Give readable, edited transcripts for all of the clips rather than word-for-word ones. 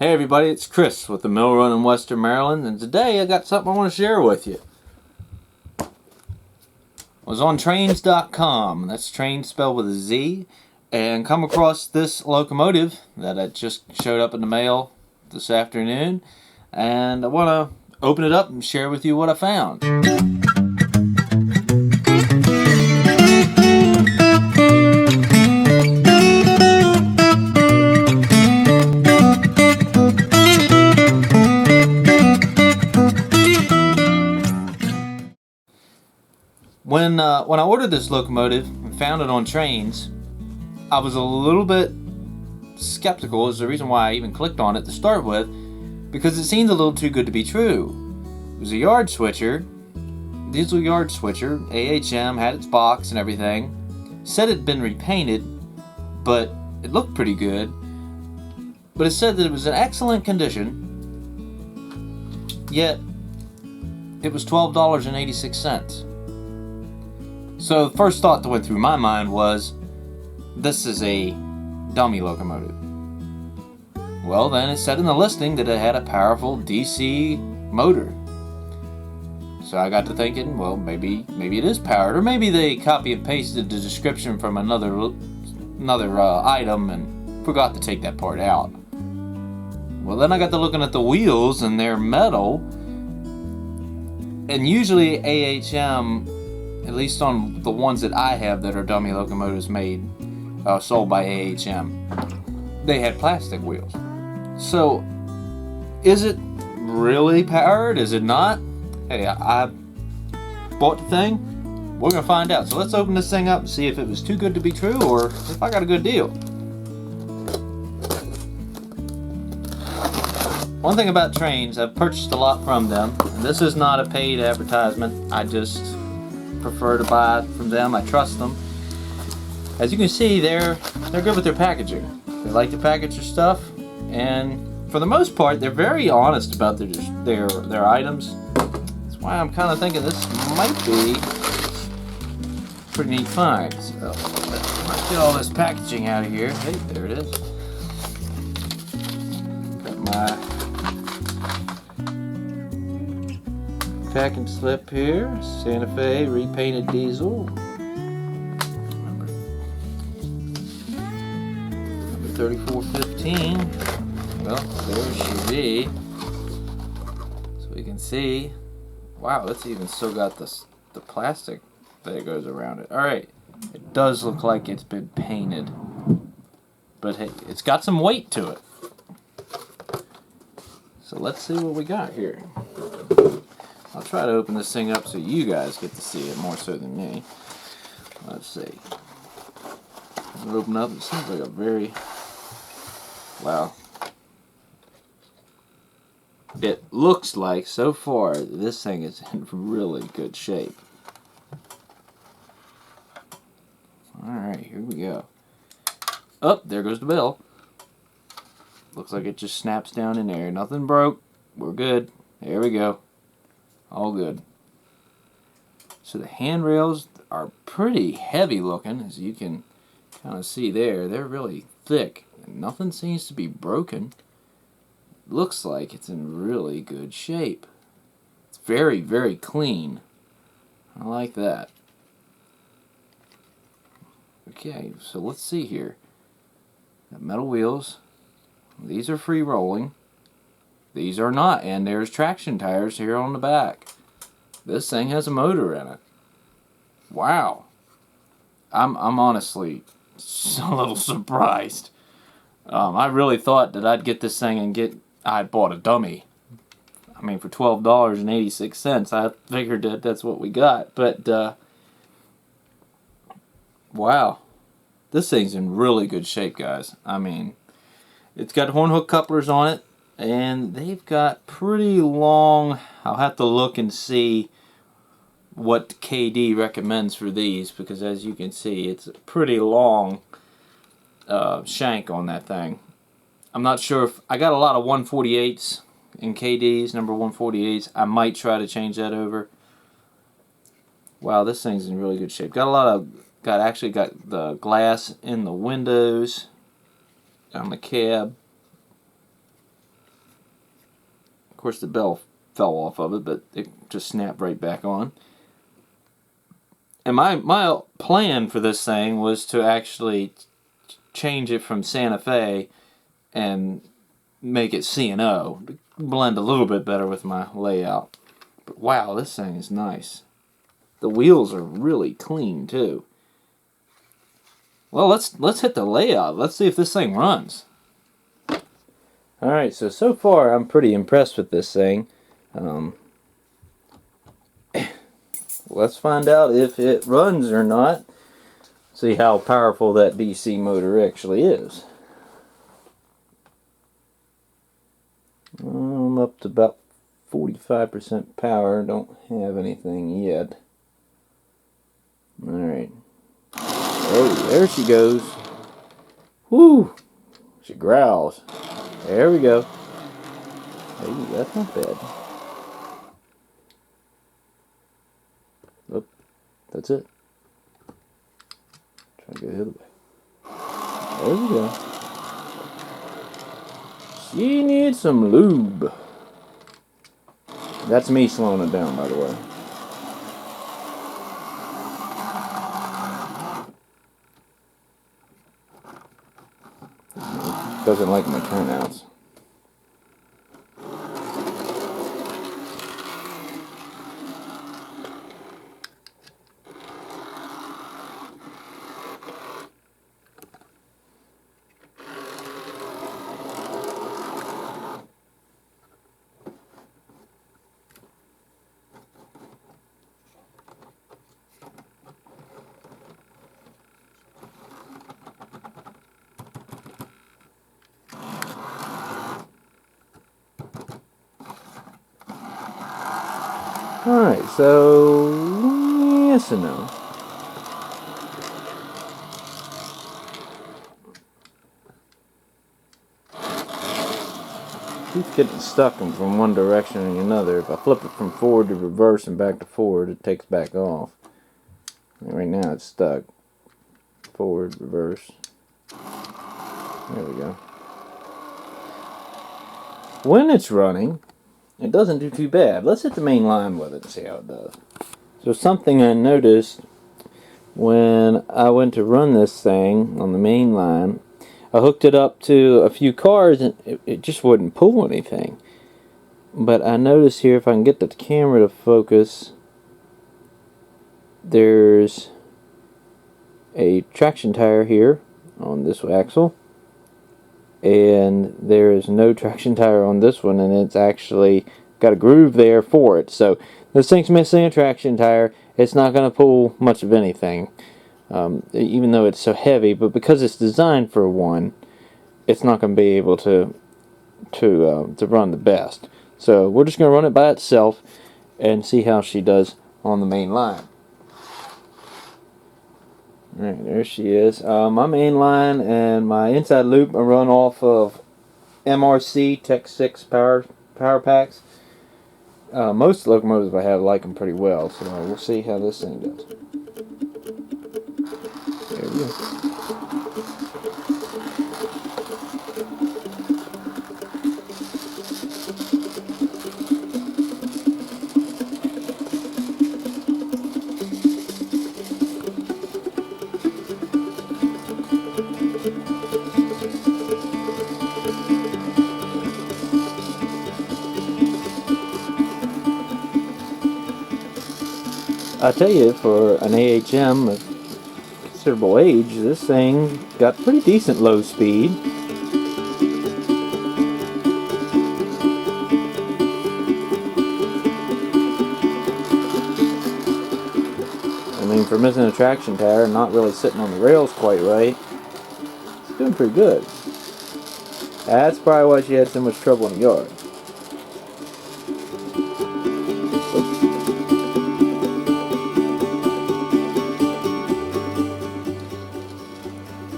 Hey everybody, it's Chris with the Mill Run in Western Maryland, and today I got something I want to share with you. I was on Trainz.com, that's Trainz spelled with a Z, and come across this locomotive that I just showed up in the mail this afternoon, and I want to open it up and share with you what I found. When I ordered this locomotive and found it on Trainz, I was a little bit skeptical. Is the reason why I even clicked on it to start with, because it seemed a little too good to be true. It was a yard switcher, diesel yard switcher, AHM, had its box and everything. Said it had been repainted, but it looked pretty good. But it said that it was in excellent condition, yet it was $12.86. So the first thought that went through my mind was, this is a dummy locomotive. Well, then it said in the listing that it had a powerful DC motor. So I got to thinking, well, maybe it is powered, or maybe they copy and pasted the description from another item and forgot to take that part out. Well, then I got to looking at the wheels, and they're metal, and usually AHM, at least on the ones that I have that are dummy locomotives made, sold by AHM, they had plastic wheels. So, is it really powered? Is it not? Hey, I bought the thing. We're going to find out. So let's open this thing up and see if it was too good to be true or if I got a good deal. One thing about Trainz, I've purchased a lot from them, and this is not a paid advertisement. I just prefer to buy from them. I trust them. As you can see, they're good with their packaging. They like to package their stuff, and for the most part, they're very honest about their items. That's why I'm kind of thinking this might be a pretty neat find. So let's get all this packaging out of here. Hey, there it is. Got my packing slip here, Santa Fe repainted diesel, number 3415. Well, there she be. So we can see, wow, that's even still got the plastic that goes around it. Alright, it does look like it's been painted, but hey, it's got some weight to it. So let's see what we got here. I'll try to open this thing up so you guys get to see it more so than me. Let's see. I'll open up. It seems like a very, well, it looks like so far this thing is in really good shape. Alright, here we go. Oh, there goes the bell. Looks like it just snaps down in there. Nothing broke. We're good. There we go. All good. So the handrails are pretty heavy looking, as you can kind of see there. They're really thick, and nothing seems to be broken. Looks like it's in really good shape. It's very, very clean. I like that. Okay, so let's see here. Got metal wheels. These are free rolling. These are not, and there's traction tires here on the back. This thing has a motor in it. Wow. I'm honestly a little surprised. I really thought that I'd get this thing and I'd bought a dummy. I mean, for $12.86, I figured that that's what we got. But, wow. This thing's in really good shape, guys. I mean, it's got horn hook couplers on it. And they've got pretty long, I'll have to look and see what KD recommends for these, because as you can see, it's a pretty long shank on that thing. I'm not sure if, I got a lot of 148s in KDs, number 148s. I might try to change that over. Wow, this thing's in really good shape. Actually got the glass in the windows, on the cab. course, the bell fell off of it, but it just snapped right back on. And my plan for this thing was to actually change it from Santa Fe and make it C&O, blend a little bit better with my layout. But wow, this thing is nice. The wheels are really clean too. Well, let's hit the layout. Let's see if this thing runs. Alright, so far I'm pretty impressed with this thing. Let's find out if it runs or not. See how powerful that DC motor actually is. I'm up to about 45% power. Don't have anything yet. Alright. Oh, there she goes. Woo! She growls. There we go. Hey, that's not bad. Oop, that's it. Try to go the other way. There we go. She needs some lube. That's me slowing it down, by the way. Doesn't like my turnouts. Alright, so yes and no. Keeps getting stuck from one direction or another. If I flip it from forward to reverse and back to forward, it takes back off. And right now it's stuck. Forward, reverse. There we go. When it's running, it doesn't do too bad. Let's hit the main line with it and see how it does. So something I noticed when I went to run this thing on the main line, I hooked it up to a few cars and it just wouldn't pull anything. But I noticed here, if I can get the camera to focus, there's a traction tire here on this axle. And there is no traction tire on this one, and it's actually got a groove there for it. So this thing's missing a traction tire. It's not going to pull much of anything, even though it's so heavy. But because it's designed for one, it's not going to be able to run the best. So we're just going to run it by itself and see how she does on the main line. Alright, there she is. My main line and my inside loop are run off of MRC Tech 6 power packs. Most locomotives I have like them pretty well, so we'll see how this thing does. There we go. I tell you, for an AHM of considerable age, this thing got pretty decent low speed. I mean, for missing a traction tire and not really sitting on the rails quite right, it's doing pretty good. That's probably why she had so much trouble in the yard.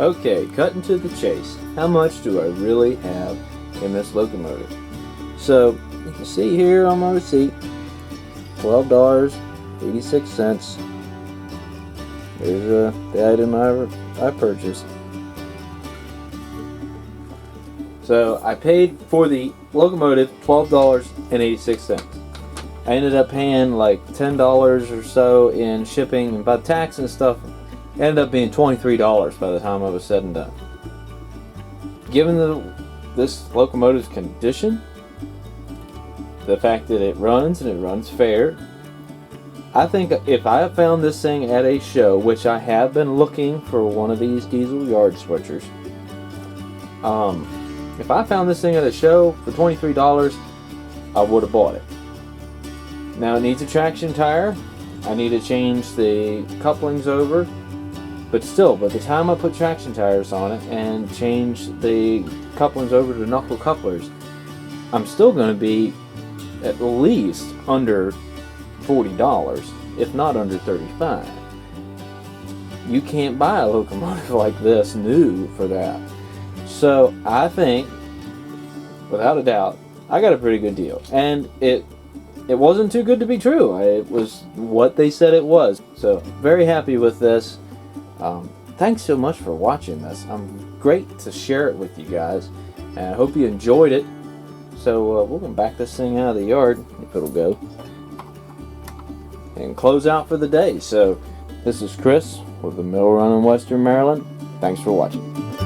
Okay, cutting to the chase. How much do I really have in this locomotive? So, you can see here on my receipt, $12.86. There's the item I purchased. So I paid for the locomotive $12.86. I ended up paying like $10 or so in shipping, and by tax and stuff, it ended up being $23 by the time I was said and done. Given this locomotive's condition, the fact that it runs and it runs fair, I think if I have found this thing at a show, which I have been looking for one of these diesel yard switchers, if I found this thing at a show for $23, I would have bought it. Now it needs a traction tire. I need to change the couplings over, but still, by the time I put traction tires on it and change the couplings over to knuckle couplers, I'm still going to be at least under $40, if not under $35. You can't buy a locomotive like this new for that. So I think, without a doubt, I got a pretty good deal. And it wasn't too good to be true. It was what they said it was. So very happy with this. Thanks so much for watching this. I'm great to share it with you guys. And I hope you enjoyed it. So we're going to back this thing out of the yard, if it'll go, and close out for the day. So this is Chris with the Mill Run in Western Maryland. Thanks for watching.